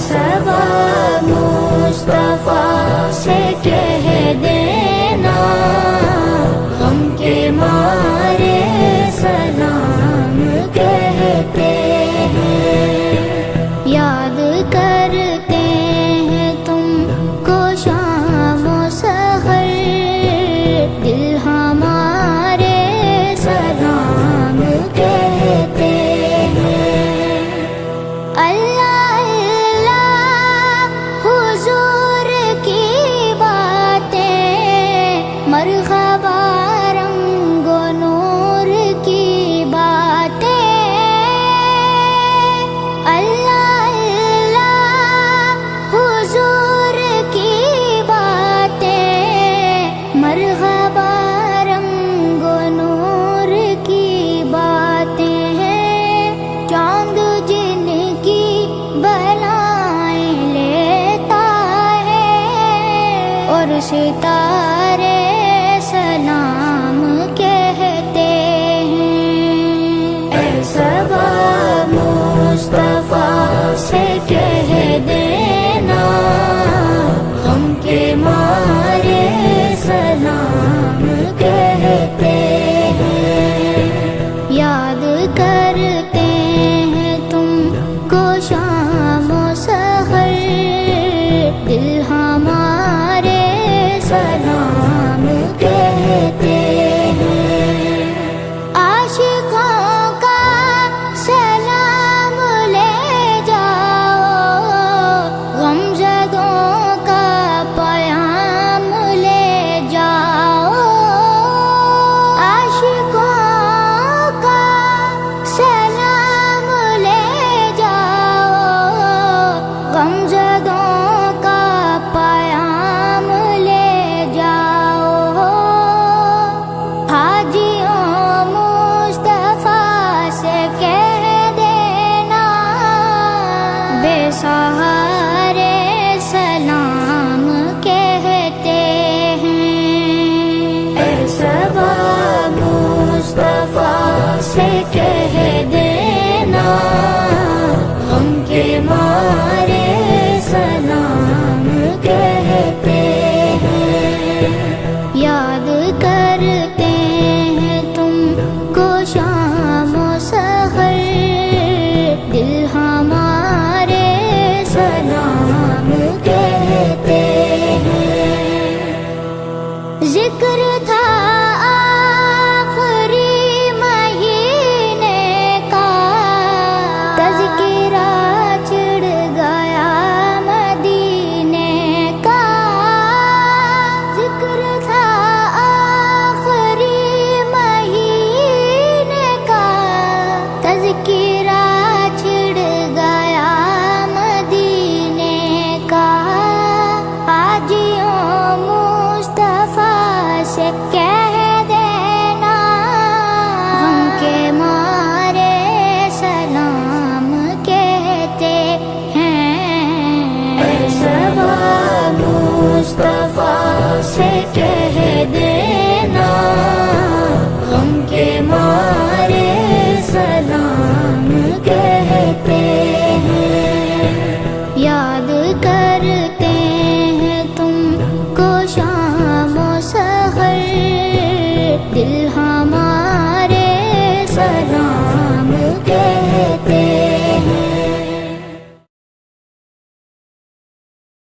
سبا مصطفیٰ سے کہہ دینا، غم کے مارے سلام کہتے ہیں، یاد کرتے ہیں تم کو شام و سحر، دل ہمارے سلام کہتے ہیں۔ اللہ اللہ حضور کی باتیں، مرحبا رنگ و نور کی باتیں، اللہ اللہ حضور کی باتیں، مرحبا رنگ و نور کی باتیں ہیں، چاند جن کی بلائیں لیتا ہے اور ستارے سلام کہتے ہیں۔ اے سبا مصطفیٰ سے کہہ دینا، غم کے مارے سلام کہتے ہیں، یاد کرتے ہیں تم کو شام و سحر، دل ہمارے سلام کہتے ہیں۔ عاشقوں کا سلام لے جاؤ، غمزدوں کا پیام لے جاؤ، عاشقوں کا سلام لے جاؤ، غمزدوں کا پیام لے جاؤ، حاجیوں مصطفیٰ سے کہہ دینا، بے سہارے سلام کہتے ہیں۔ اے سبا مصطفیٰ سے کہہ دینا، غم کے مارے سلام کہتے ہیں، یاد کرتے ہیں تم کو شام و سحر، دل ہمارے سلام کہتے ہیں۔ ذکر تھا آخری مہینے کا، تذکرہ چڑھ گیا مدینے کا، ذکر تھا آخری مہینے کا، تذکرہ چڑھ گیا مدینے کا، حاجیوں مصطفیٰ سے کہہ دینا، غم کے مارے سلام کہتے ہیں۔ اے سبا مصطفیٰ سے کہہ دینا،